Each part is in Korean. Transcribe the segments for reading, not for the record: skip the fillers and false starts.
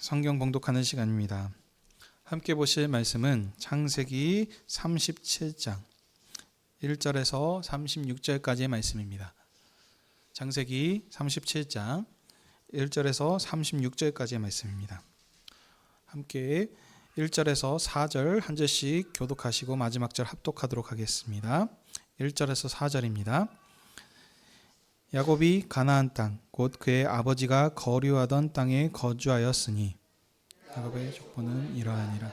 성경 봉독하는 시간입니다. 함께 보실 말씀은 창세기 37장 1절에서 36절까지의 말씀입니다. 창세기 37장 1절에서 36절까지의 말씀입니다. 함께 1절에서 4절 한 절씩 교독하시고 마지막 절 합독하도록 하겠습니다. 1절에서 4절입니다. 야곱이 가나안 땅, 곧 그의 아버지가 거류하던 땅에 거주하였으니 야곱의 족보는 이러하니라.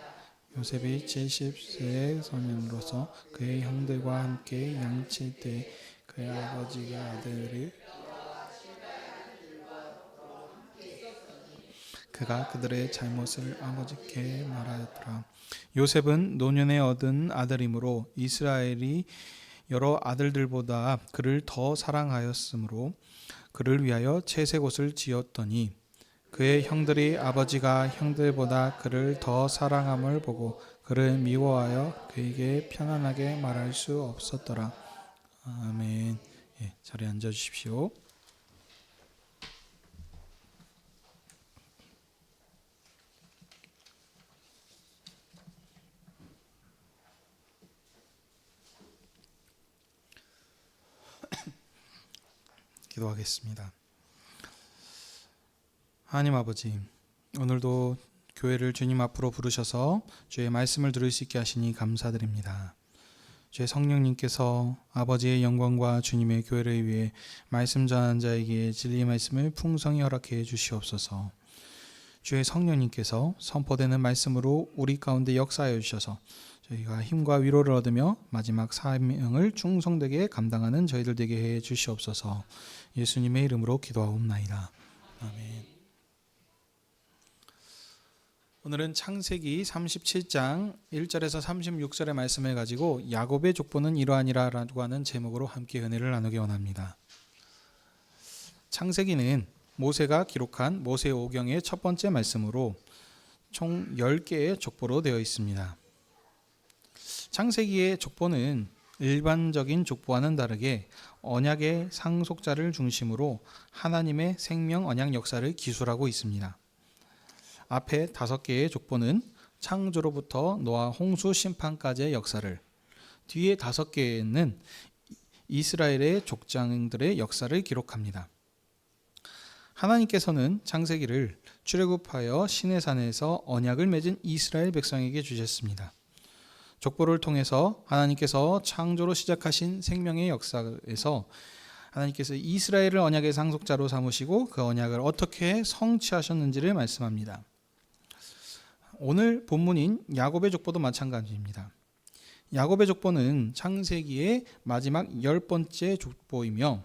요셉이 70세의 소년으로서 그의 형들과 함께 양칠 때 그의 아버지가 아들을 그가 그들의 잘못을 아버지께 말하였더라. 요셉은 노년에 얻은 아들이므로 이스라엘이 여러 아들들보다 그를 더 사랑하였으므로 그를 위하여 채색 옷을 지었더니 그의 형들이 아버지가 형들보다 그를 더 사랑함을 보고 그를 미워하여 그에게 편안하게 말할 수 없었더라. 아멘. 자리에 앉아 주십시오. 기도하겠습니다. 하나님 아버지, 오늘도 교회를 주님 앞으로 부르셔서 주의 말씀을 들을 수 있게 하시니 감사드립니다. 주의 성령님께서 아버지의 영광과 주님의 교회를 위해 말씀 전하는 자에게 진리의 말씀을 풍성히 허락해 주시옵소서. 주의 성령님께서 선포되는 말씀으로 우리 가운데 역사하여 주셔서 저희가 힘과 위로를 얻으며 마지막 사명을 충성되게 감당하는 저희들 되게 해 주시옵소서. 예수님의 이름으로 기도하옵나이다. 아멘. 오늘은 창세기 37장 1절에서 36절의 말씀을 가지고 야곱의 족보는 이러하니라 라고 하는 제목으로 함께 은혜를 나누기 원합니다. 창세기는 모세가 기록한 모세오경의 첫 번째 말씀으로 총 10개의 족보로 되어 있습니다. 창세기의 족보는 일반적인 족보와는 다르게 언약의 상속자를 중심으로 하나님의 생명 언약 역사를 기술하고 있습니다. 앞에 5개의 족보는 창조로부터 노아 홍수 심판까지의 역사를, 뒤에 5개는 이스라엘의 족장들의 역사를 기록합니다. 하나님께서는 창세기를 출애굽하여 시내산에서 언약을 맺은 이스라엘 백성에게 주셨습니다. 족보를 통해서 하나님께서 창조로 시작하신 생명의 역사에서 하나님께서 이스라엘을 언약의 상속자로 삼으시고 그 언약을 어떻게 성취하셨는지를 말씀합니다. 오늘 본문인 야곱의 족보도 마찬가지입니다. 야곱의 족보는 창세기의 마지막 10번째 족보이며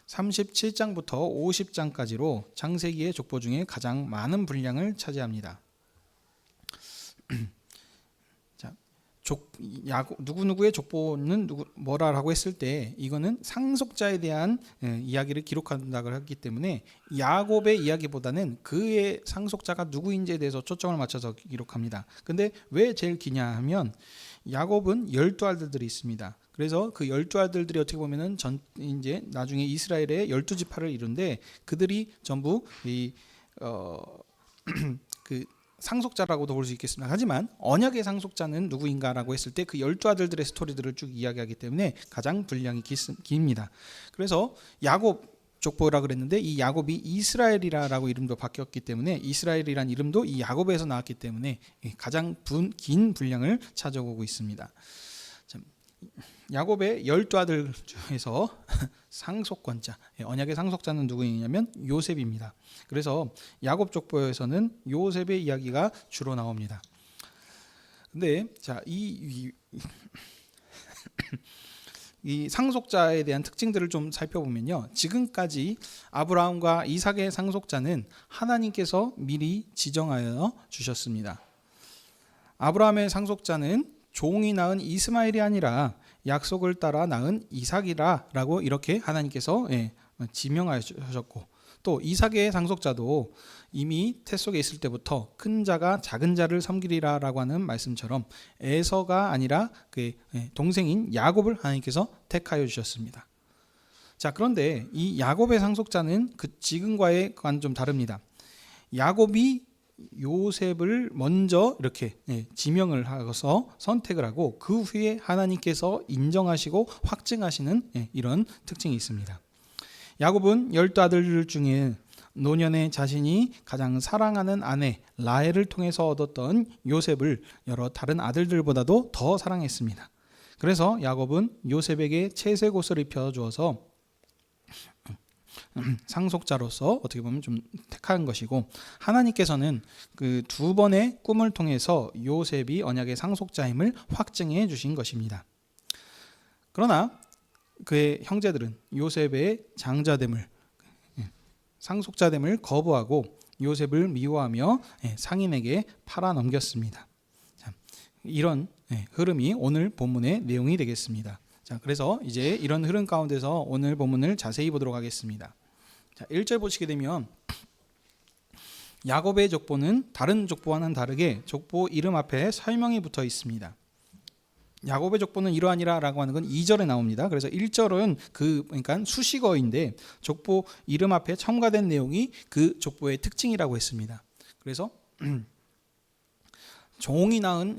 37장부터 50장까지로 창세기의 족보 중에 가장 많은 분량을 차지합니다. 누구누구의 족보는 뭐라고 했을 때 이거는 상속자에 대한 이야기를 기록한다고 했기 때문에 야곱의 이야기보다는 그의 상속자가 누구인지에 대해서 초점을 맞춰서 기록합니다. 근데 왜 제일 기냐 하면 야곱은 12아들들이 있습니다. 그래서 그 12아들들이 어떻게 보면은 이제 나중에 이스라엘의 12지파를 이룬데 그들이 전부 그 상속자라고도 볼 수 있겠습니다. 하지만 언약의 상속자는 누구인가라고 했을 때 그 12아들들의 스토리들을 쭉 이야기하기 때문에 가장 분량이 깁니다. 그래서 야곱 족보라 그랬는데 이 야곱이 이스라엘이라고 이름도 바뀌었기 때문에 이스라엘이란 이름도 이 야곱에서 나왔기 때문에 가장 긴 분량을 차지하고 있습니다. 야곱의 12아들 중에서 상속권자, 언약의 상속자는 누구이냐면 요셉입니다. 그래서 야곱 족보에서는 요셉의 이야기가 주로 나옵니다. 근데 이 상속자에 대한 특징들을 좀 살펴보면요. 지금까지 아브라함과 이삭의 상속자는 하나님께서 미리 지정하여 주셨습니다. 아브라함의 상속자는 종이 낳은 이스마엘이 아니라 약속을 따라 낳은 이삭이라라고 이렇게 하나님께서 지명하셨고, 또 이삭의 상속자도 이미 태 속에 있을 때부터 큰 자가 작은 자를 섬기리라라고 하는 말씀처럼 에서가 아니라 그 동생인 야곱을 하나님께서 택하여 주셨습니다. 자, 그런데 이 야곱의 상속자는 그 지금과의 관 좀 다릅니다. 야곱이 요셉을 먼저 이렇게 지명을 하고서 선택을 하고 그 후에 하나님께서 인정하시고 확증하시는 이런 특징이 있습니다. 야곱은 12아들 중에 노년에 자신이 가장 사랑하는 아내 라헬을 통해서 얻었던 요셉을 여러 다른 아들들보다도 더 사랑했습니다. 그래서 야곱은 요셉에게 채색 옷을 입혀 주어서 상속자로서 어떻게 보면 좀 택한 것이고, 하나님께서는 그 두 번의 꿈을 통해서 요셉이 언약의 상속자임을 확증해 주신 것입니다. 그러나 그의 형제들은 요셉의 장자됨을, 상속자됨을 거부하고 요셉을 미워하며 상인에게 팔아 넘겼습니다. 이런 흐름이 오늘 본문의 내용이 되겠습니다. 자, 그래서 이제 이런 흐름 가운데서 오늘 본문을 자세히 보도록 하겠습니다. 자, 1절 보시게 되면 야곱의 족보는 다른 족보와는 다르게 족보 이름 앞에 설명이 붙어 있습니다. 야곱의 족보는 이러하니라라고 하는 건 2절에 나옵니다. 그래서 1절은 그러니까 수식어인데 족보 이름 앞에 첨가된 내용이 그 족보의 특징이라고 했습니다. 그래서 종이 낳은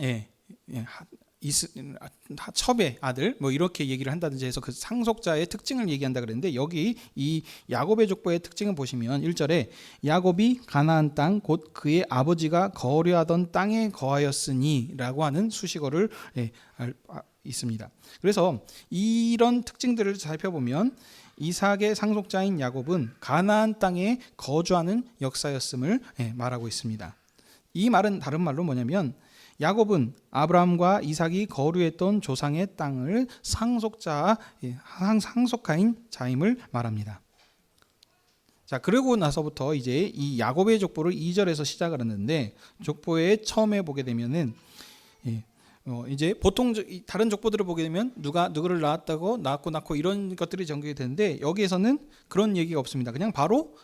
첩의 아들 뭐 이렇게 얘기를 한다든지 해서 그 상속자의 특징을 얘기한다 그랬는데, 여기 이 야곱의 족보의 특징을 보시면 1절에 야곱이 가나안 땅 곧 그의 아버지가 거류하던 땅에 거하였으니 라고 하는 수식어를 있습니다. 그래서 이런 특징들을 살펴보면 이삭의 상속자인 야곱은 가나안 땅에 거주하는 역사였음을 말하고 있습니다. 이 말은 다른 말로 뭐냐면 야곱은 아브라함과 이삭이 거류했던 조상의 땅을 상속하인 자임을 말합니다. 자, 그러고 나서부터 이제 이 야곱의 족보를 2절에서 시작을 했는데, 족보의 처음에 보게 되면은 이제 보통 다른 족보들을 보게 되면 누가 누구를 낳고 이런 것들이 전개가 되는데, 여기에서는 그런 얘기가 없습니다. 그냥 바로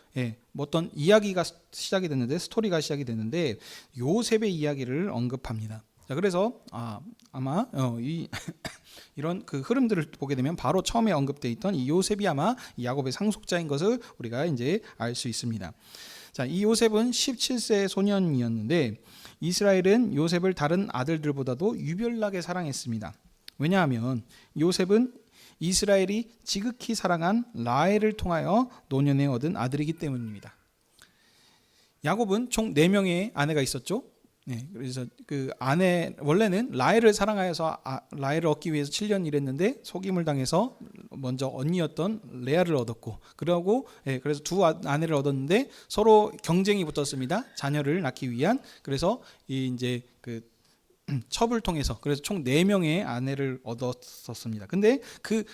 어떤 이야기가 시작이 됐는데, 스토리가 시작이 됐는데 요셉의 이야기를 언급합니다. 자, 그래서 아마 이런 그 흐름들을 보게 되면 바로 처음에 언급되어 있던 이 요셉이 아마 야곱의 상속자인 것을 우리가 이제 알 수 있습니다. 자, 이 요셉은 17세 소년이었는데 이스라엘은 요셉을 다른 아들들보다도 유별나게 사랑했습니다. 왜냐하면 요셉은 이스라엘이 지극히 사랑한 라헬을 통하여 노년에 얻은 아들이기 때문입니다. 야곱은 총 4명의 아내가 있었죠. 그래서 그 아내 원래는 라헬을 사랑하여서 라헬을 얻기 위해서 7년 일했는데 속임을 당해서 먼저 언니였던 레아를 얻었고, 그래서 두 아내를 얻었는데 서로 경쟁이 붙었습니다. 자녀를 낳기 위한. 그래서 이제 그 첩을 통해서 그래서 총 4명의 아내를 얻었었습니다. 근데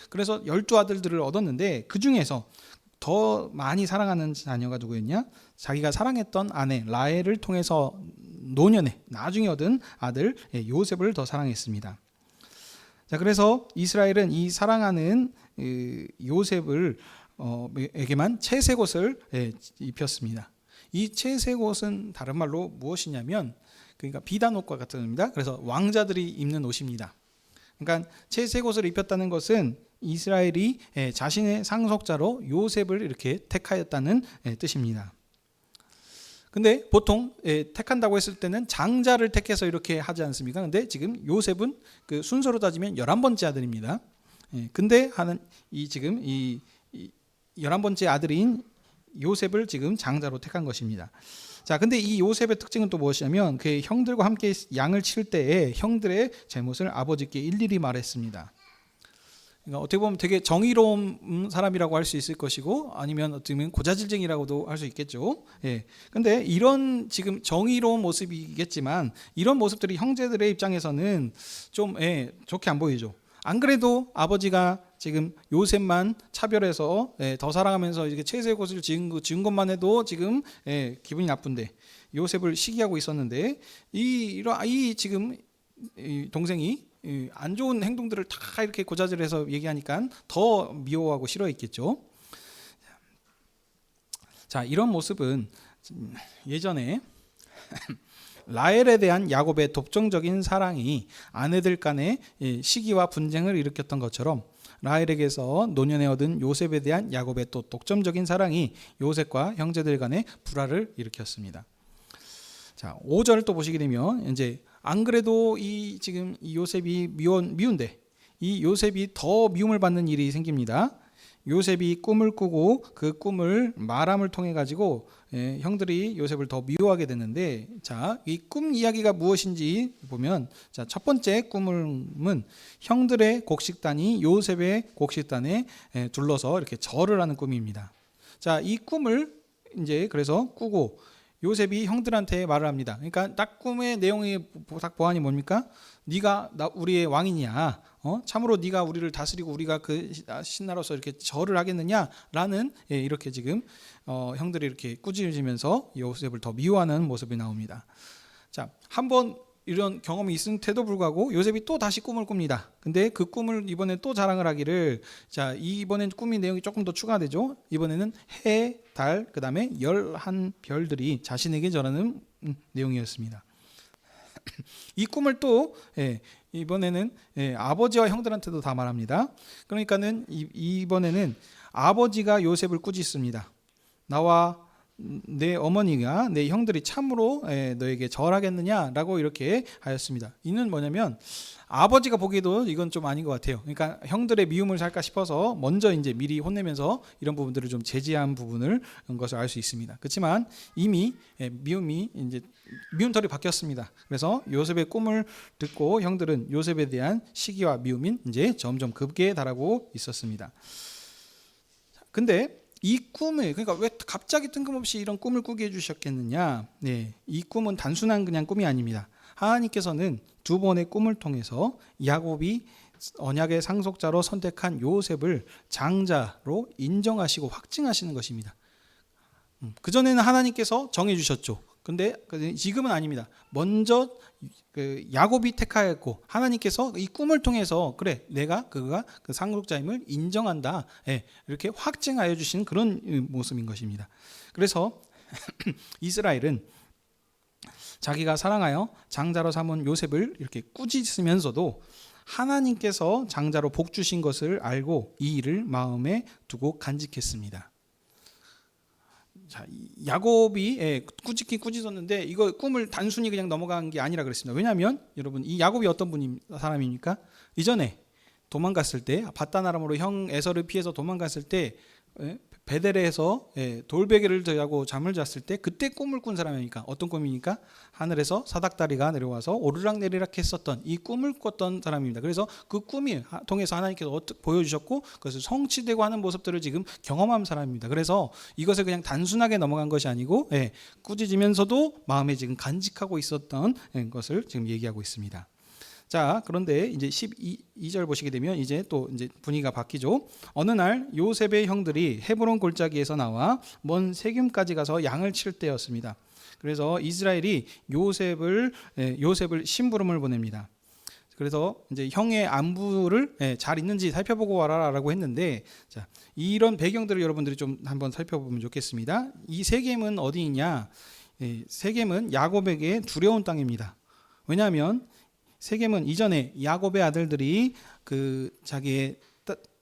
그래서 12아들들을 얻었는데 그 중에서 더 많이 사랑하는 자녀가 누구였냐? 자기가 사랑했던 아내 라헬을 통해서 노년에 나중에 얻은 아들 요셉을 더 사랑했습니다. 자, 그래서 이스라엘은 이 사랑하는 요셉을 에게만 채색 옷을 입혔습니다. 이 채색 옷은 다른 말로 무엇이냐면 그러니까 비단 옷과 같은 겁니다. 그래서 왕자들이 입는 옷입니다. 그러니까 채색 옷을 입혔다는 것은 이스라엘이 자신의 상속자로 요셉을 이렇게 택하였다는 뜻입니다. 근데 보통 택한다고 했을 때는 장자를 택해서 이렇게 하지 않습니까? 근데 지금 요셉은 그 순서로 따지면 11번째 아들입니다. 근데 지금 이 11번째 아들인 요셉을 지금 장자로 택한 것입니다. 자, 근데 이 요셉의 특징은 또 무엇이냐면 그의 형들과 함께 양을 칠 때에 형들의 잘못을 아버지께 일일이 말했습니다. 그러니까 어떻게 보면 되게 정의로운 사람이라고 할 수 있을 것이고, 아니면 어떻게 보면 고자질쟁이라고도 할 수 있겠죠. 근데 이런 지금 정의로운 모습이겠지만 이런 모습들이 형제들의 입장에서는 좀 좋게 안 보이죠. 안 그래도 아버지가 지금 요셉만 차별해서 더 사랑하면서 이렇게 채색 옷을 지은 것만 해도 지금 기분이 나쁜데 요셉을 시기하고 있었는데 이 지금 이 동생이 안 좋은 행동들을 다 이렇게 고자질해서 얘기하니까 더 미워하고 싫어했겠죠. 자, 이런 모습은 예전에 라헬에 대한 야곱의 독점적인 사랑이 아내들 간의 시기와 분쟁을 일으켰던 것처럼 라헬에게서 노년에 얻은 요셉에 대한 야곱의 또 독점적인 사랑이 요셉과 형제들 간의 불화를 일으켰습니다. 자, 5절을 또 보시게 되면 이제 안 그래도 이 지금 이 요셉이 미운데 이 요셉이 더 미움을 받는 일이 생깁니다. 요셉이 꿈을 꾸고 그 꿈을 말함을 통해 가지고 형들이 요셉을 더 미워하게 되는데, 자, 이 꿈 이야기가 무엇인지 보면, 자, 첫 번째 꿈은 형들의 곡식단이 요셉의 곡식단에 둘러서 이렇게 절을 하는 꿈입니다. 자, 이 꿈을 이제 그래서 꾸고 요셉이 형들한테 말을 합니다. 그러니까 딱 꿈의 내용이 딱 보안이 뭡니까? 네가 우리의 왕이냐? 참으로 네가 우리를 다스리고 우리가 그 신나로서 이렇게 절을 하겠느냐라는 이렇게 지금 형들이 이렇게 꾸짖으면서 요셉을 더 미워하는 모습이 나옵니다. 자, 한번 이런 경험이 있은데도 불구하고 요셉이 또 다시 꿈을 꿉니다. 근데 그 꿈을 이번에 또 자랑을 하기를, 자, 이번엔 꿈의 내용이 조금 더 추가되죠. 이번에는 해, 달, 그 다음에 11별들이 자신에게 절하는 내용이었습니다. 이 꿈을 또 이번에는 아버지와 형들한테도 다 말합니다. 그러니까는 이번에는 아버지가 요셉을 꾸짖습니다. 나와 내 어머니가 내 형들이 참으로 너에게 절하겠느냐라고 이렇게 하였습니다. 이는 뭐냐면 아버지가 보기에도 이건 좀 아닌 것 같아요. 그러니까 형들의 미움을 살까 싶어서 먼저 이제 미리 혼내면서 이런 부분들을 좀 제지한 부분을 것을 알 수 있습니다. 그렇지만 이미 미움이 이제 미움털이 바뀌었습니다. 그래서 요셉의 꿈을 듣고 형들은 요셉에 대한 시기와 미움이 이제 점점 급기에 달하고 있었습니다. 근데 이 꿈을, 그러니까 왜 갑자기 뜬금없이 이런 꿈을 꾸게 해주셨겠느냐? 네, 이 꿈은 단순한 그냥 꿈이 아닙니다. 하나님께서는 두 번의 꿈을 통해서 야곱이 언약의 상속자로 선택한 요셉을 장자로 인정하시고 확증하시는 것입니다. 그전에는 하나님께서 정해주셨죠. 근데 지금은 아닙니다. 먼저 야곱이 택하였고 하나님께서 이 꿈을 통해서 그래 내가 그가 그 상속자임을 인정한다, 이렇게 확증하여 주시는 그런 모습인 것입니다. 그래서 이스라엘은 자기가 사랑하여 장자로 삼은 요셉을 이렇게 꾸짖으면서도 하나님께서 장자로 복 주신 것을 알고 이 일을 마음에 두고 간직했습니다. 자, 야곱이 꾸짖었는데 이거 꿈을 단순히 그냥 넘어간 게 아니라 그랬습니다. 왜냐하면 여러분, 이 야곱이 어떤 사람입니까? 이전에 도망갔을 때 밧단 아람으로 형 에서를 피해서 도망갔을 때 베델에서 돌베개를 자고 잠을 잤을 때 그때 꿈을 꾼 사람이니까 어떤 꿈입니까? 하늘에서 사닥다리가 내려와서 오르락내리락 했었던 이 꿈을 꿨던 사람입니다. 그래서 그 꿈이 통해서 하나님께서 어떻게 보여주셨고 그것을 성취되고 하는 모습들을 지금 경험한 사람입니다. 그래서 이것을 그냥 단순하게 넘어간 것이 아니고 꾸짖으면서도 마음에 지금 간직하고 있었던 것을 지금 얘기하고 있습니다. 자, 그런데 이제 12절 보시게 되면 이제 또 이제 분위기가 바뀌죠. 어느 날 요셉의 형들이 헤브론 골짜기에서 나와 먼 세겜까지 가서 양을 칠 때였습니다. 그래서 이스라엘이 요셉을 심부름을 보냅니다. 그래서 이제 형의 안부를 잘 있는지 살펴보고 와라라고 했는데, 자, 이런 배경들을 여러분들이 좀 한번 살펴보면 좋겠습니다. 이 세겜은 어디 있냐? 세겜은 야곱에게 두려운 땅입니다. 왜냐하면 세겜은 이전에 야곱의 아들들이 그 자기의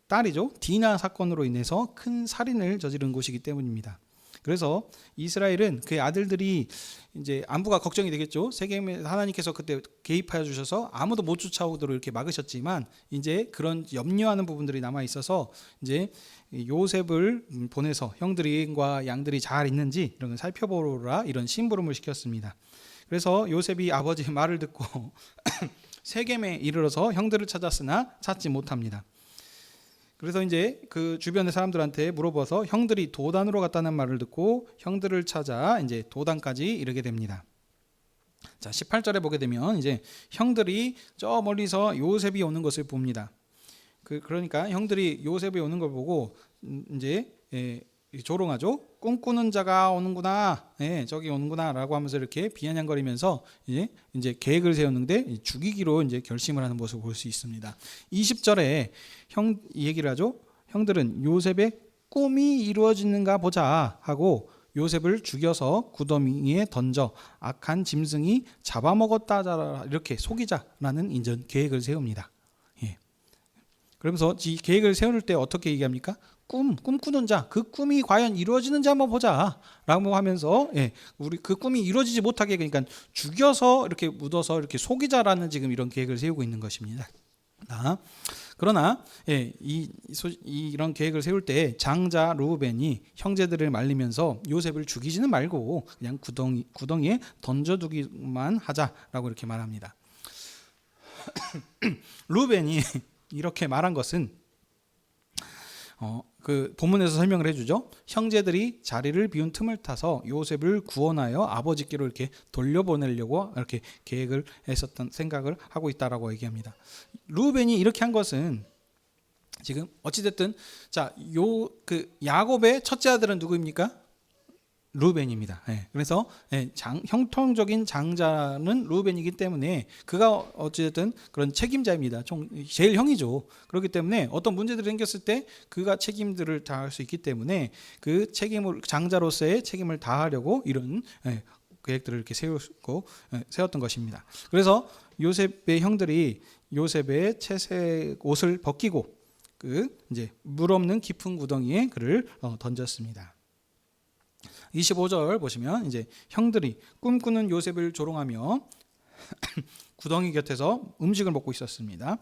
딸이죠, 디나 사건으로 인해서 큰 살인을 저지른 곳이기 때문입니다. 그래서 이스라엘은 그의 아들들이 이제 안부가 걱정이 되겠죠. 세겜에 하나님께서 그때 개입하여 주셔서 아무도 못 쫓아오도록 이렇게 막으셨지만 이제 그런 염려하는 부분들이 남아 있어서 이제 요셉을 보내서 형들과 양들이 잘 있는지 이런 걸 살펴보라, 이런 심부름을 시켰습니다. 그래서 요셉이 아버지의 말을 듣고 세겜에 이르러서 형들을 찾았으나 찾지 못합니다. 그래서 이제 그 주변의 사람들한테 물어봐서 형들이 도단으로 갔다는 말을 듣고 형들을 찾아 이제 도단까지 이르게 됩니다. 자, 18절에 보게 되면 이제 형들이 저 멀리서 요셉이 오는 것을 봅니다. 그러니까 형들이 요셉이 오는 걸 보고 이제 조롱하죠. 꿈꾸는 자가 오는구나, 저기 오는구나라고 하면서 이렇게 비아냥거리면서 이제 계획을 세웠는데 죽이기로 이제 결심을 하는 모습을 볼 수 있습니다. 20절에 이 얘기를 하죠. 형들은 요셉의 꿈이 이루어지는가 보자 하고 요셉을 죽여서 구더미에 던져 악한 짐승이 잡아먹었다 이렇게 속이자라는 인전 계획을 세웁니다. 그러면서 이 계획을 세울 때 어떻게 얘기합니까? 꿈꾸는 자, 그 꿈이 과연 이루어지는지 한번 보자라고 하면서 우리 그 꿈이 이루어지지 못하게 그러니까 죽여서 이렇게 묻어서 이렇게 속이자라는 지금 이런 계획을 세우고 있는 것입니다. 그러나 이런 계획을 세울 때 장자 르우벤이 형제들을 말리면서 요셉을 죽이지는 말고 그냥 구덩이에 던져두기만 하자라고 이렇게 말합니다. 르우벤이 이렇게 말한 것은 그 본문에서 설명을 해주죠. 형제들이 자리를 비운 틈을 타서 요셉을 구원하여 아버지께로 이렇게 돌려보내려고 이렇게 계획을 했었던 생각을 하고 있다라고 얘기합니다. 르우벤이 이렇게 한 것은 지금 어찌됐든 그 야곱의 첫째 아들은 누구입니까? 르우벤입니다. 그래서 형통적인 장자는 르우벤이기 때문에 그가 어쨌든 그런 책임자입니다. 제일 형이죠. 그렇기 때문에 어떤 문제들이 생겼을 때 그가 책임들을 다할 수 있기 때문에 그 책임을 장자로서의 책임을 다하려고 이런 계획들을 이렇게 세웠던 것입니다. 그래서 요셉의 형들이 요셉의 채색 옷을 벗기고 이제 물 없는 깊은 구덩이에 그를 던졌습니다. 25절 보시면 이제 형들이 꿈꾸는 요셉을 조롱하며 구덩이 곁에서 음식을 먹고 있었습니다.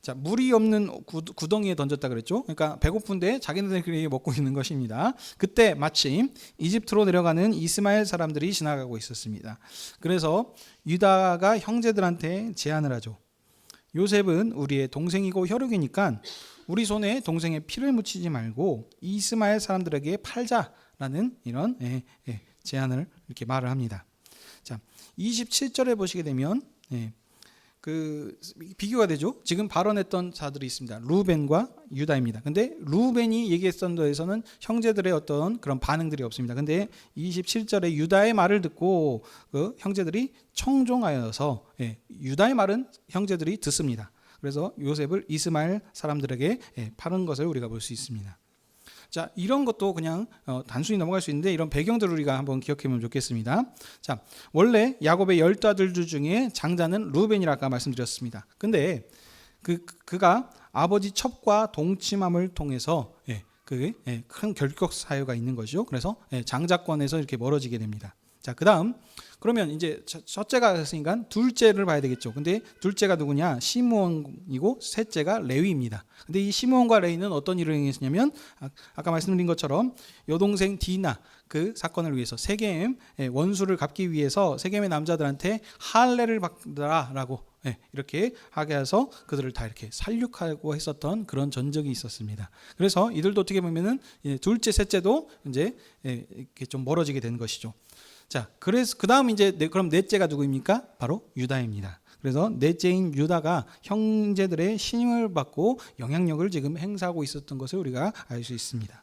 자, 물이 없는 구덩이에 던졌다 그랬죠. 그러니까 배고픈데 자기네들끼리 먹고 있는 것입니다. 그때 마침 이집트로 내려가는 이스마엘 사람들이 지나가고 있었습니다. 그래서 유다가 형제들한테 제안을 하죠. 요셉은 우리의 동생이고 혈육이니까 우리 손에 동생의 피를 묻히지 말고 이스마엘 사람들에게 팔자라는 이런 제안을 이렇게 말을 합니다. 자, 27절에 보시게 되면 그 비교가 되죠. 지금 발언했던 자들이 있습니다. 르우벤과 유다입니다. 근데 르우벤이 얘기했던 데에서는 형제들의 어떤 그런 반응들이 없습니다. 근데 27절에 유다의 말을 듣고 그 형제들이 청종하여서 유다의 말은 형제들이 듣습니다. 그래서 요셉을 이스마엘 사람들에게 파는 것을 우리가 볼 수 있습니다. 자, 이런 것도 그냥 단순히 넘어갈 수 있는데 이런 배경들을 우리가 한번 기억해보면 좋겠습니다. 자, 원래 야곱의 12아들 중에 장자는 르우벤이라 아까 말씀드렸습니다. 근데 그가 아버지 첩과 동침함을 통해서 큰 결격 사유가 있는 것이죠. 그래서 장자권에서 이렇게 멀어지게 됩니다. 자, 그 다음 그러면 이제 첫째가 됐으니까 둘째를 봐야 되겠죠. 근데 둘째가 누구냐? 시므온이고 셋째가 레위입니다. 근데 이 시므온과 레위는 어떤 일을 행했냐면 아까 말씀드린 것처럼 여동생 디나 그 사건을 위해서 세겜 원수를 갚기 위해서 세겜의 남자들한테 할례를 받으라라고 이렇게 하게 해서 그들을 다 이렇게 살육하고 했었던 그런 전적이 있었습니다. 그래서 이들도 어떻게 보면은 둘째, 셋째도 이제 이렇게 좀 멀어지게 된 것이죠. 자, 그래서 그 다음 이제 그럼 넷째가 누구입니까? 바로 유다입니다. 그래서 넷째인 유다가 형제들의 신임을 받고 영향력을 지금 행사하고 있었던 것을 우리가 알 수 있습니다.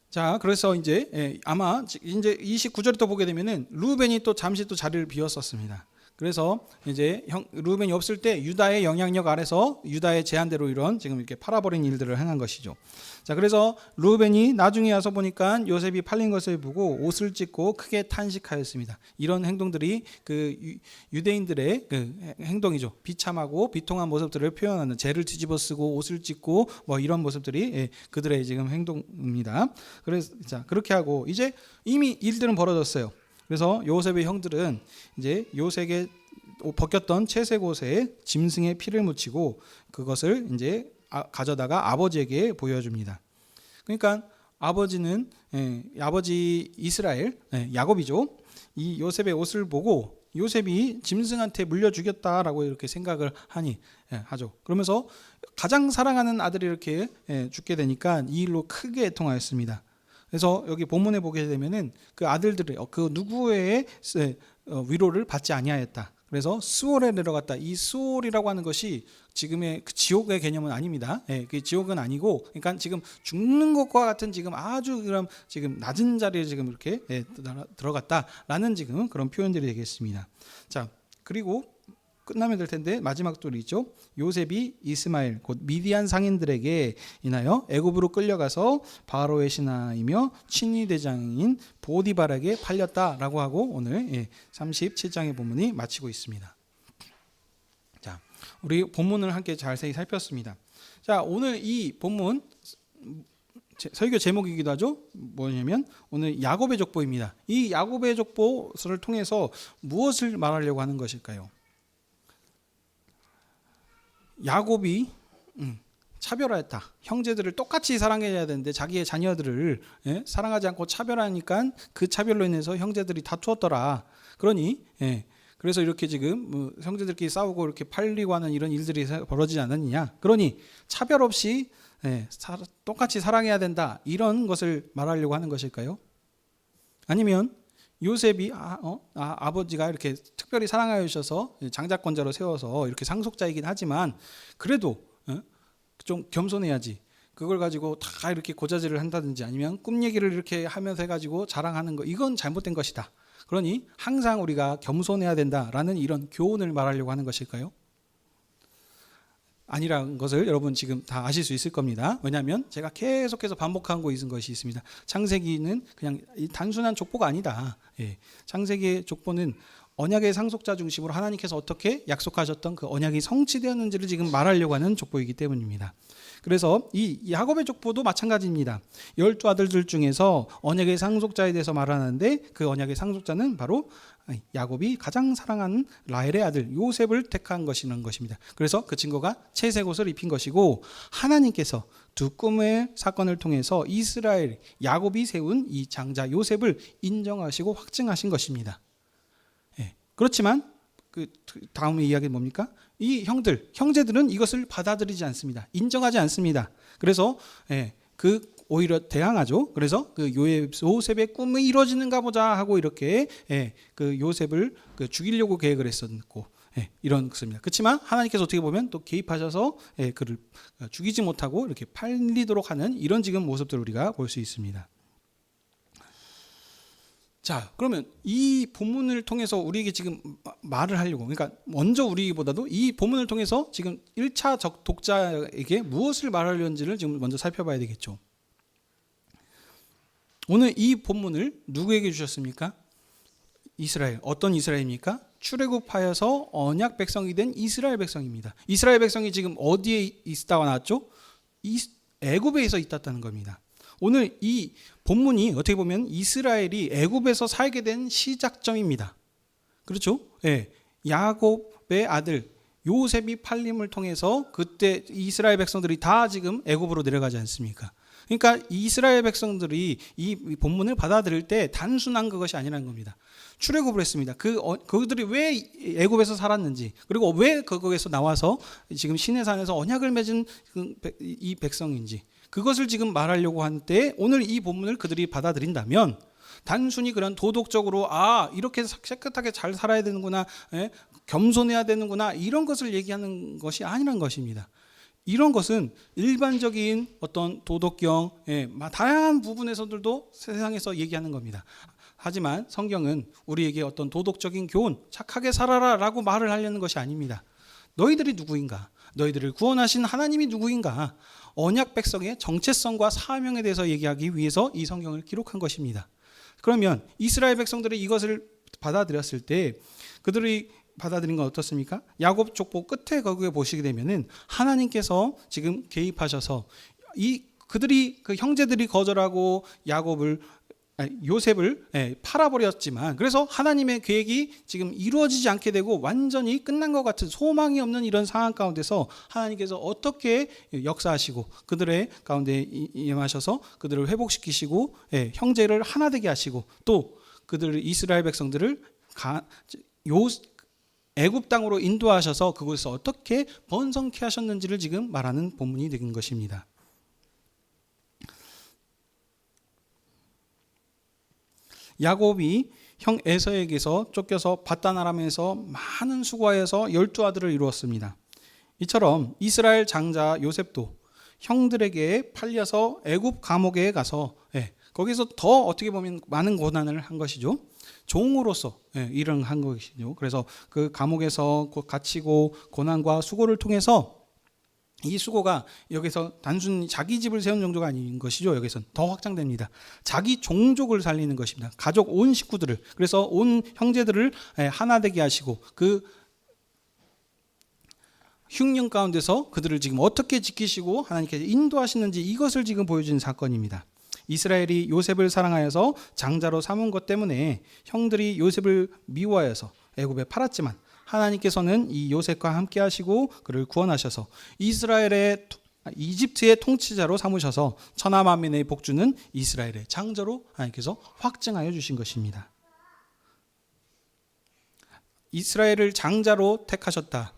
자, 그래서 이제 아마 이제 29절에 또 보게 되면은 르우벤이 또 잠시 또 자리를 비웠었습니다. 그래서 이제 르우벤이 없을 때 유다의 영향력 아래서 유다의 제안대로 이런 지금 이렇게 팔아버린 일들을 행한 것이죠. 자, 그래서 르우벤이 나중에 와서 보니까 요셉이 팔린 것을 보고 옷을 찢고 크게 탄식하였습니다. 이런 행동들이 그 유대인들의 그 행동이죠. 비참하고 비통한 모습들을 표현하는 죄를 뒤집어쓰고 옷을 찢고 뭐 이런 모습들이 그들의 지금 행동입니다. 그래서 자, 그렇게 하고 이제 이미 일들은 벌어졌어요. 그래서 요셉의 형들은 이제 요셉의 벗겼던 채색 옷에 짐승의 피를 묻히고 그것을 이제 가져다가 아버지에게 보여줍니다. 그러니까 아버지는 아버지 이스라엘 야곱이죠. 이 요셉의 옷을 보고 요셉이 짐승한테 물려 죽였다라고 이렇게 생각을 하죠. 그러면서 가장 사랑하는 아들이 이렇게 죽게 되니까 이 일로 크게 애통하였습니다. 그래서 여기 본문에 보게 되면은 그 아들들의 그 누구의 위로를 받지 아니하였다. 그래서 스올에 내려갔다. 이 스올이라고 하는 것이 지금의 그 지옥의 개념은 아닙니다. 그 지옥은 아니고, 그러니까 지금 죽는 것과 같은 지금 아주 그럼 지금 낮은 자리에 지금 이렇게 들어갔다라는 지금 그런 표현들이 되겠습니다. 자, 그리고 끝나면 될 텐데 마지막 돌이 있죠. 요셉이 이스마엘 곧 미디안 상인들에게 인하여 애굽으로 끌려가서 바로의 신하이며 친위 대장인 보디발에게 팔렸다라고 하고 오늘 37장의 본문이 마치고 있습니다. 자, 우리 본문을 함께 자세히 살폈습니다. 자, 오늘 이 본문 설교 제목이기도 하죠. 뭐냐면 오늘 야곱의 족보입니다. 이 야곱의 족보를 통해서 무엇을 말하려고 하는 것일까요? 야곱이 차별화했다. 형제들을 똑같이 사랑해야 되는데 자기의 자녀들을 사랑하지 않고 차별하니까 그 차별로 인해서 형제들이 다투었더라. 그러니 그래서 이렇게 지금 형제들끼리 싸우고 이렇게 팔리고 하는 이런 일들이 벌어지지 않았느냐. 그러니 차별 없이 똑같이 사랑해야 된다. 이런 것을 말하려고 하는 것일까요? 아니면 요셉이 아버지가 이렇게 특별히 사랑하여 주셔서 장자권자로 세워서 이렇게 상속자이긴 하지만 그래도 좀 겸손해야지. 그걸 가지고 다 이렇게 고자질을 한다든지 아니면 꿈 얘기를 이렇게 하면서 해가지고 자랑하는 거, 이건 잘못된 것이다. 그러니 항상 우리가 겸손해야 된다라는 이런 교훈을 말하려고 하는 것일까요? 아니라는 것을 여러분 지금 다 아실 수 있을 겁니다. 왜냐하면 제가 계속해서 반복하고 있는 것이 있습니다. 창세기는 그냥 단순한 족보가 아니다. 창세기의 족보는 언약의 상속자 중심으로 하나님께서 어떻게 약속하셨던 그 언약이 성취되었는지를 지금 말하려고 하는 족보이기 때문입니다. 그래서 이 야곱의 족보도 마찬가지입니다. 12 아들들 중에서 언약의 상속자에 대해서 말하는데 그 언약의 상속자는 바로 야곱이 가장 사랑하는 라헬의 아들 요셉을 택한 것입니다. 그래서 그 친구가 채색 옷을 입힌 것이고 하나님께서 두 꿈의 사건을 통해서 이스라엘 야곱이 세운 이 장자 요셉을 인정하시고 확증하신 것입니다. 그렇지만 그 다음의 이야기는 뭡니까? 이 형제들은 이것을 받아들이지 않습니다. 인정하지 않습니다. 그래서 그 오히려 대항하죠. 그래서 그 요셉의 꿈이 이루어지는가 보자 하고 이렇게 그 요셉을 죽이려고 계획을 했었고 이런 것입니다. 그렇지만 하나님께서 어떻게 보면 또 개입하셔서 그를 죽이지 못하고 이렇게 팔리도록 하는 이런 지금 모습들을 우리가 볼 수 있습니다. 자, 그러면 이 본문을 통해서 우리에게 지금 말을 하려고, 그러니까 먼저 우리보다도 이 본문을 통해서 지금 1차 독자에게 무엇을 말하려는지를 지금 먼저 살펴봐야 되겠죠. 오늘 이 본문을 누구에게 주셨습니까? 이스라엘. 어떤 이스라엘입니까? 출애굽하여서 언약 백성이 된 이스라엘 백성입니다. 이스라엘 백성이 지금 어디에 있다가 나왔죠? 애굽에서 있었다는 겁니다. 오늘 이 본문이 어떻게 보면 이스라엘이 애굽에서 살게 된 시작점입니다. 그렇죠? 야곱의 아들 요셉이 팔림을 통해서 그때 이스라엘 백성들이 다 지금 애굽으로 내려가지 않습니까? 그러니까 이스라엘 백성들이 이 본문을 받아들일 때 단순한 그것이 아니라는 겁니다. 출애굽을 했습니다. 그들이 왜 애굽에서 살았는지, 그리고 왜 거기에서 나와서 지금 시내산에서 언약을 맺은 이 백성인지, 그것을 지금 말하려고 할 때 오늘 이 본문을 그들이 받아들인다면 단순히 그런 도덕적으로 이렇게 깨끗하게 잘 살아야 되는구나, 겸손해야 되는구나, 이런 것을 얘기하는 것이 아니란 것입니다. 이런 것은 일반적인 어떤 도덕경, 다양한 부분에서들도 세상에서 얘기하는 겁니다. 하지만 성경은 우리에게 어떤 도덕적인 교훈, 착하게 살아라 라고 말을 하려는 것이 아닙니다. 너희들이 누구인가? 너희들을 구원하신 하나님이 누구인가? 언약 백성의 정체성과 사명에 대해서 얘기하기 위해서 이 성경을 기록한 것입니다. 그러면 이스라엘 백성들이 이것을 받아들였을 때 그들이 받아들인 건 어떻습니까? 야곱 족보 끝에 거기에 보시게 되면은 하나님께서 지금 개입하셔서 그 형제들이 거절하고 요셉을 팔아버렸지만, 그래서 하나님의 계획이 지금 이루어지지 않게 되고 완전히 끝난 것 같은 소망이 없는 이런 상황 가운데서 하나님께서 어떻게 역사하시고 그들의 가운데 임하셔서 그들을 회복시키시고 형제를 하나 되게 하시고 또 이스라엘 백성들을 애굽 땅으로 인도하셔서 그곳에서 어떻게 번성케 하셨는지를 지금 말하는 본문이 된 것입니다. 야곱이 형 에서에게서 쫓겨서 밧단 아람에서 많은 수고하여서 12 아들을 이루었습니다. 이처럼 이스라엘 장자 요셉도 형들에게 팔려서 애굽 감옥에 가서 거기서 더 어떻게 보면 많은 고난을 한 것이죠. 종으로서 일을 한 것이죠. 그래서 그 감옥에서 갇히고 고난과 수고를 통해서 이 수고가 여기서 단순히 자기 집을 세운 정도가 아닌 것이죠. 여기서는 더 확장됩니다. 자기 종족을 살리는 것입니다. 가족 온 식구들을, 그래서 온 형제들을 하나 되게 하시고 그 흉령 가운데서 그들을 지금 어떻게 지키시고 하나님께서 인도하시는지 이것을 지금 보여준 사건입니다. 이스라엘이 요셉을 사랑하여서 장자로 삼은 것 때문에 형들이 요셉을 미워하여서 애굽에 팔았지만 하나님께서는 이 요셉과 함께 하시고 그를 구원하셔서 이집트의 통치자로 삼으셔서 천하 만민의 복주는 이스라엘의 장자로 하나님께서 확증하여 주신 것입니다. 이스라엘을 장자로 택하셨다.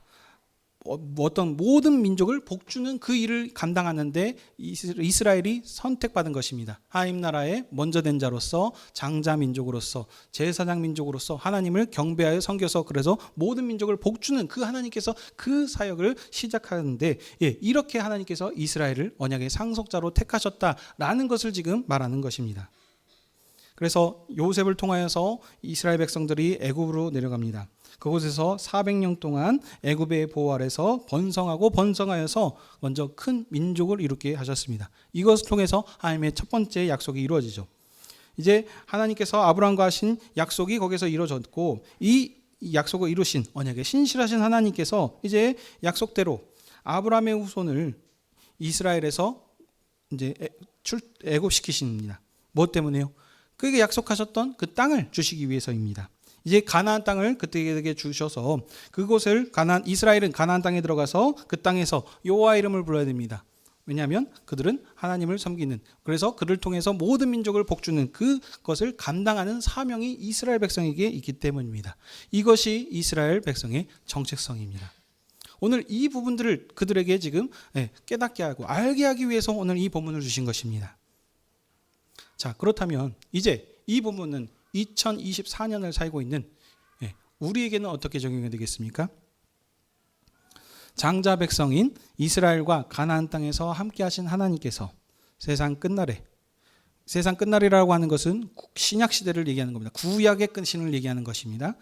어떤 모든 민족을 복주는 그 일을 감당하는데 이스라엘이 선택받은 것입니다. 하나님 나라의 먼저 된 자로서 장자 민족으로서 제사장 민족으로서 하나님을 경배하여 섬겨서 그래서 모든 민족을 복주는 그 하나님께서 그 사역을 시작하는데 이렇게 하나님께서 이스라엘을 언약의 상속자로 택하셨다라는 것을 지금 말하는 것입니다. 그래서 요셉을 통하여서 이스라엘 백성들이 애굽으로 내려갑니다. 그곳에서 400년 동안 애굽의 보호 아래서 번성하여서 먼저 큰 민족을 이루게 하셨습니다. 이것을 통해서 하나님의 첫 번째 약속이 이루어지죠. 이제 하나님께서 아브라함과 하신 약속이 거기서 이루어졌고 이 약속을 이루신 언약의 신실하신 하나님께서 이제 약속대로 아브라함의 후손을 이스라엘에서 이제 애굽시키십니다. 무엇 때문에요? 그에게 약속하셨던 그 땅을 주시기 위해서입니다. 이제 가나안 땅을 그들에게 주셔서 그곳을 이스라엘은 가나안 땅에 들어가서 그 땅에서 여호와 이름을 불러야 됩니다. 왜냐하면 그들은 하나님을 섬기는, 그래서 그를 통해서 모든 민족을 복주는 그것을 감당하는 사명이 이스라엘 백성에게 있기 때문입니다. 이것이 이스라엘 백성의 정체성입니다. 오늘 이 부분들을 그들에게 지금 깨닫게 하고 알게 하기 위해서 오늘 이 본문을 주신 것입니다. 자, 그렇다면 이제 이 본문은 2024년을 살고 있는 우리에게는 어떻게 적용이 되겠습니까? 장자 백성인 이스라엘과 가나안 땅에서 함께 하신 하나님께서 세상 끝날이라고 하는 것은 신약 시대를 얘기하는 겁니다. 구약의 끝신을 얘기하는 것입니다.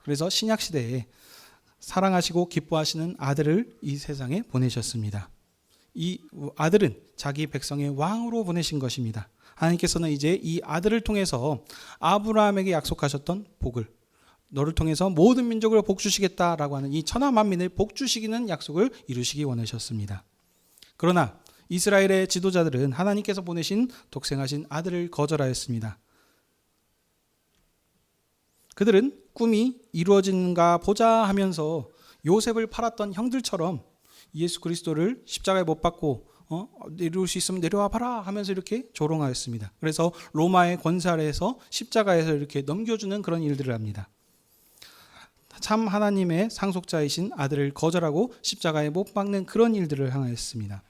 그래서 신약 시대에 사랑하시고 기뻐하시는 아들을 이 세상에 보내셨습니다. 이 아들은 자기 백성의 왕으로 보내신 것입니다. 하나님께서는 이제 이 아들을 통해서 아브라함에게 약속하셨던 복을, 너를 통해서 모든 민족을 복주시겠다라고 하는 이 천하 만민을 복주시키는 약속을 이루시기 원하셨습니다. 그러나 이스라엘의 지도자들은 하나님께서 보내신 독생하신 아들을 거절하였습니다. 그들은 꿈이 이루어지는가 보자 하면서 요셉을 팔았던 형들처럼 예수 그리스도를 십자가에 못 박고 내려올 수 있으면 내려와 봐라 하면서 이렇게 조롱하였습니다. 그래서 로마의 권세 아래에서 십자가에서 이렇게 넘겨주는 그런 일들을 합니다. 참 하나님의 상속자이신 아들을 거절하고 십자가에 못 박는 그런 일들을 행하였습니다.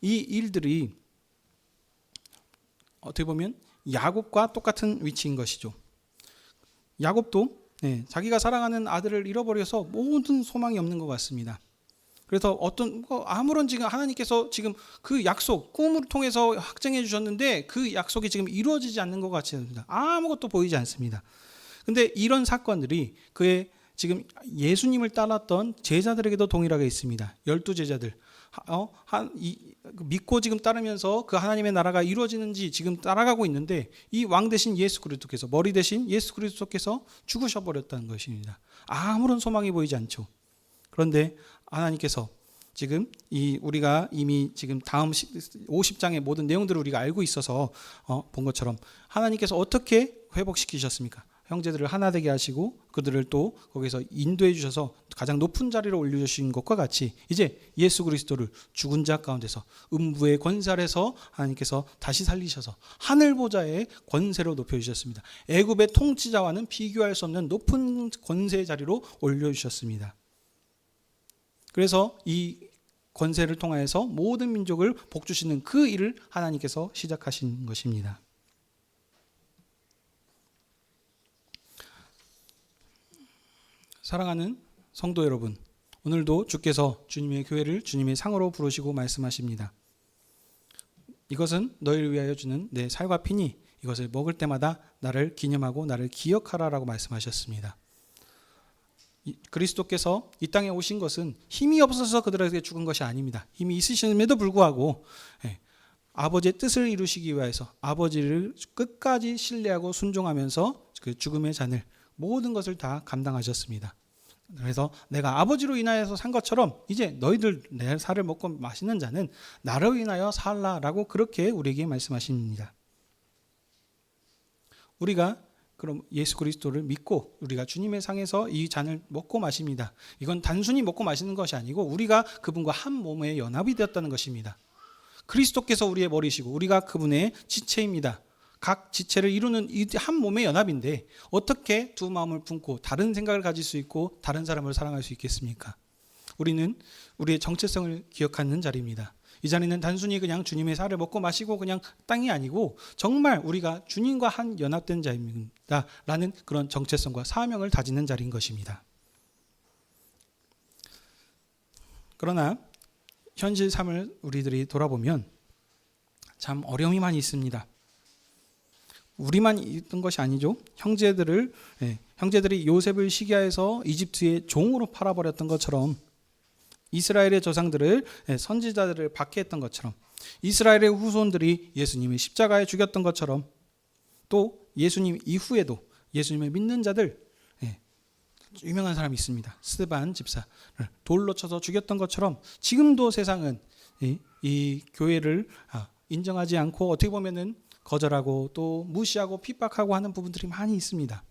이 일들이 어떻게 보면 야곱과 똑같은 위치인 것이죠. 야곱도 자기가 사랑하는 아들을 잃어버려서 모든 소망이 없는 것 같습니다. 그래서 아무런 지금 하나님께서 지금 그 약속 꿈을 통해서 확증해 주셨는데 그 약속이 지금 이루어지지 않는 것 같습니다. 아무것도 보이지 않습니다. 근데 이런 사건들이 그의 지금 예수님을 따랐던 제자들에게도 동일하게 있습니다. 12제자들 믿고 지금 따르면서 그 하나님의 나라가 이루어지는지 지금 따라가고 있는데 이 왕 대신 예수 그리스도께서, 머리 대신 예수 그리스도께서 죽으셔버렸다는 것입니다. 아무런 소망이 보이지 않죠. 그런데 하나님께서 지금 우리가 이미 지금 다음 50장의 모든 내용들을 우리가 알고 있어서 본 것처럼 하나님께서 어떻게 회복시키셨습니까? 형제들을 하나 되게 하시고 그들을 또 거기서 인도해 주셔서 가장 높은 자리로 올려주신 것과 같이 이제 예수 그리스도를 죽은 자 가운데서 음부의 권세 아래서 하나님께서 다시 살리셔서 하늘 보좌의 권세로 높여주셨습니다. 애굽의 통치자와는 비교할 수 없는 높은 권세의 자리로 올려주셨습니다. 그래서 이 권세를 통하여서 모든 민족을 복주시는 그 일을 하나님께서 시작하신 것입니다. 사랑하는 성도 여러분, 오늘도 주께서 주님의 교회를 주님의 상으로 부르시고 말씀하십니다. 이것은 너희를 위하여 주는 내 살과 피니 이것을 먹을 때마다 나를 기념하고 나를 기억하라라고 말씀하셨습니다. 그리스도께서 이 땅에 오신 것은 힘이 없어서 그들에게 죽은 것이 아닙니다. 힘이 있으심에도 불구하고 아버지의 뜻을 이루시기 위해서 아버지를 끝까지 신뢰하고 순종하면서 그 죽음의 잔을 모든 것을 다 감당하셨습니다. 그래서 내가 아버지로 인하여서 산 것처럼 이제 너희들 내 살을 먹고 마시는 자는 나로 인하여 살라라고 그렇게 우리에게 말씀하십니다. 우리가 그럼 예수 그리스도를 믿고 우리가 주님의 상에서 이 잔을 먹고 마십니다. 이건 단순히 먹고 마시는 것이 아니고 우리가 그분과 한 몸에 연합이 되었다는 것입니다. 그리스도께서 우리의 머리시고 우리가 그분의 지체입니다. 각 지체를 이루는 이 한 몸의 연합인데 어떻게 두 마음을 품고 다른 생각을 가질 수 있고 다른 사람을 사랑할 수 있겠습니까? 우리는 우리의 정체성을 기억하는 자리입니다. 이 자리는 단순히 그냥 주님의 살을 먹고 마시고 그냥 땅이 아니고 정말 우리가 주님과 한 연합된 자입니다 라는 그런 정체성과 사명을 다지는 자리인 것입니다. 그러나 현실 삶을 우리들이 돌아보면 참 어려움이 많이 있습니다. 우리만 있던 것이 아니죠. 형제들이 요셉을 시기하여서 이집트의 종으로 팔아버렸던 것처럼, 이스라엘의 조상들을 선지자들을 박해했던 것처럼, 이스라엘의 후손들이 예수님을 십자가에 죽였던 것처럼, 또 예수님 이후에도 예수님을 믿는 자들, 유명한 사람이 있습니다. 스데반 집사를 돌로 쳐서 죽였던 것처럼 지금도 세상은 이 교회를 인정하지 않고 어떻게 보면은 거절하고 또 무시하고 핍박하고 하는 부분들이 많이 있습니다.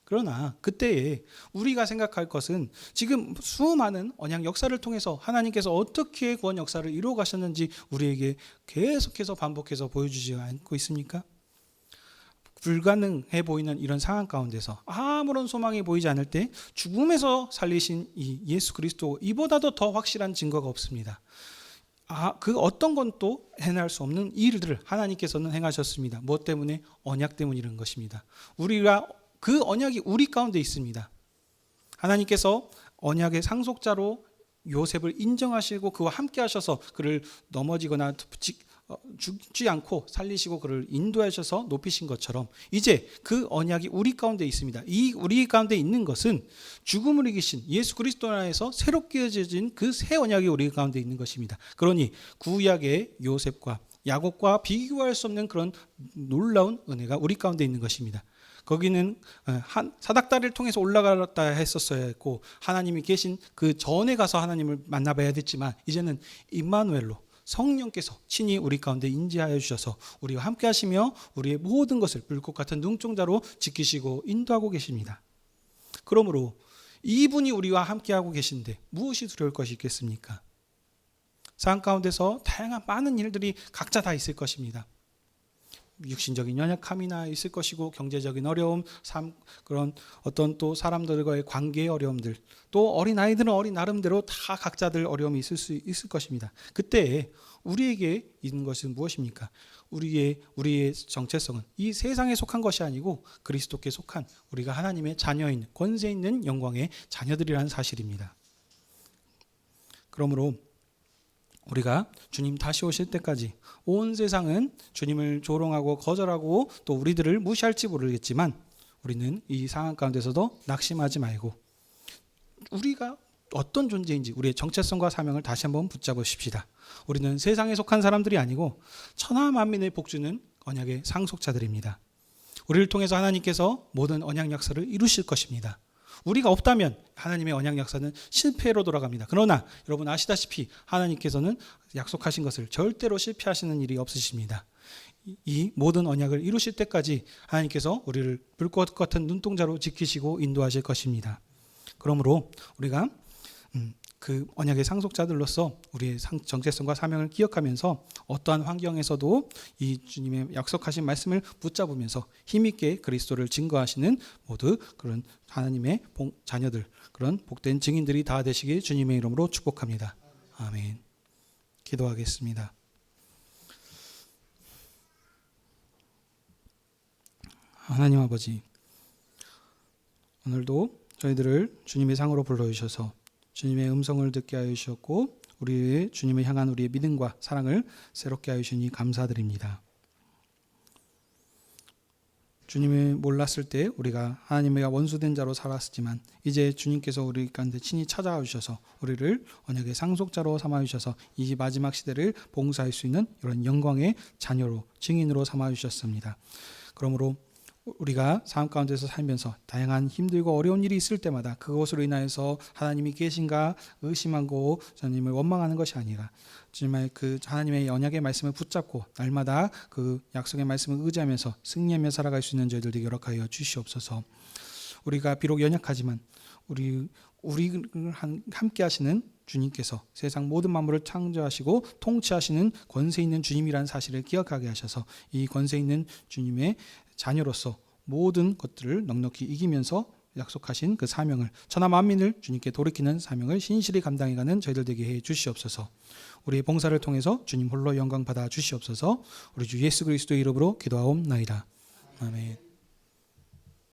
그러나 그때에 우리가 생각할 것은 지금 수많은 언약 역사를 통해서 하나님께서 어떻게 구원 역사를 이루어 가셨는지 우리에게 계속해서 반복해서 보여주지 않고 있습니까? 불가능해 보이는 이런 상황 가운데서 아무런 소망이 보이지 않을 때 죽음에서 살리신 이 예수 그리스도, 이보다도 더 확실한 증거가 없습니다. 그 어떤 건 또 해낼 수 없는 일들을 하나님께서는 행하셨습니다. 무엇 때문에? 언약 때문에 이런 것입니다. 우리가 그 언약이 우리 가운데 있습니다. 하나님께서 언약의 상속자로 요셉을 인정하시고 그와 함께 하셔서 그를 넘어지거나 죽지 않고 살리시고 그를 인도하셔서 높이신 것처럼 이제 그 언약이 우리 가운데 있습니다. 이 우리 가운데 있는 것은 죽음을 이기신 예수 그리스도 안에서 새롭게 지어진 그 새 언약이 우리 가운데 있는 것입니다. 그러니 구약의 요셉과 야곱과 비교할 수 없는 그런 놀라운 은혜가 우리 가운데 있는 것입니다. 거기는 사닥다리를 통해서 올라갔다 했었어야 했고 하나님이 계신 그 전에 가서 하나님을 만나봐야 됐지만 이제는 임마누엘로 성령께서 친히 우리 가운데 인지하여 주셔서 우리와 함께 하시며 우리의 모든 것을 불꽃 같은 눈동자로 지키시고 인도하고 계십니다. 그러므로 이분이 우리와 함께하고 계신데 무엇이 두려울 것이 있겠습니까? 삶 가운데서 다양한 많은 일들이 각자 다 있을 것입니다. 육신적인 연약함이나 있을 것이고 경제적인 어려움, 그런 어떤 또 사람들과의 관계의 어려움들, 또 어린 아이들은 어린 나름대로 다 각자들 어려움이 있을 것입니다. 그때 우리에게 있는 것은 무엇입니까? 우리의 정체성은 이 세상에 속한 것이 아니고 그리스도께 속한 우리가 하나님의 자녀인 권세 있는 영광의 자녀들이라는 사실입니다. 그러므로 우리가 주님 다시 오실 때까지 온 세상은 주님을 조롱하고 거절하고 또 우리들을 무시할지 모르겠지만 우리는 이 상황 가운데서도 낙심하지 말고 우리가 어떤 존재인지 우리의 정체성과 사명을 다시 한번 붙잡으십시다. 우리는 세상에 속한 사람들이 아니고 천하 만민의 복주는 언약의 상속자들입니다. 우리를 통해서 하나님께서 모든 언약 역사를 이루실 것입니다. 우리가 없다면 하나님의 언약 역사는 실패로 돌아갑니다. 그러나 여러분 아시다시피 하나님께서는 약속하신 것을 절대로 실패하시는 일이 없으십니다. 이 모든 언약을 이루실 때까지 하나님께서 우리를 불꽃 같은 눈동자로 지키시고 인도하실 것입니다. 그러므로 우리가 그 언약의 상속자들로서 우리의 정체성과 사명을 기억하면서 어떠한 환경에서도 이 주님의 약속하신 말씀을 붙잡으면서 힘있게 그리스도를 증거하시는 모두 그런 하나님의 자녀들, 그런 복된 증인들이 다 되시길 주님의 이름으로 축복합니다. 아멘. 기도하겠습니다. 하나님 아버지, 오늘도 저희들을 주님의 상으로 불러주셔서 주님의 음성을 듣게 하여 주셨고 우리의 주님을 향한 우리의 믿음과 사랑을 새롭게 하여 주시니 감사드립니다. 주님을 몰랐을 때 우리가 하나님과 원수된 자로 살았지만 이제 주님께서 우리 가운데 친히 찾아와 주셔서 우리를 언약의 상속자로 삼아 주셔서 이 마지막 시대를 봉사할 수 있는 이런 영광의 자녀로 증인으로 삼아 주셨습니다. 그러므로 우리가 삶 가운데서 살면서 다양한 힘들고 어려운 일이 있을 때마다 그것으로 인하여서 하나님이 계신가 의심하고 주님을 원망하는 것이 아니라 정말 그 하나님의 언약의 말씀을 붙잡고 날마다 그 약속의 말씀을 의지하면서 승리하며 살아갈 수 있는 저희들 되게 허락하여 주시옵소서. 우리가 비록 연약하지만 우리를 함께 하시는 주님께서 세상 모든 만물을 창조하시고 통치하시는 권세 있는 주님이라는 사실을 기억하게 하셔서 이 권세 있는 주님의 자녀로서 모든 것들을 넉넉히 이기면서 약속하신 그 사명을 천하 만민을 주님께 돌이키는 사명을 신실히 감당해가는 저희들 되게 해 주시옵소서. 우리의 봉사를 통해서 주님 홀로 영광 받아 주시옵소서. 우리 주 예수 그리스도의 이름으로 기도하옵나이다. 아멘.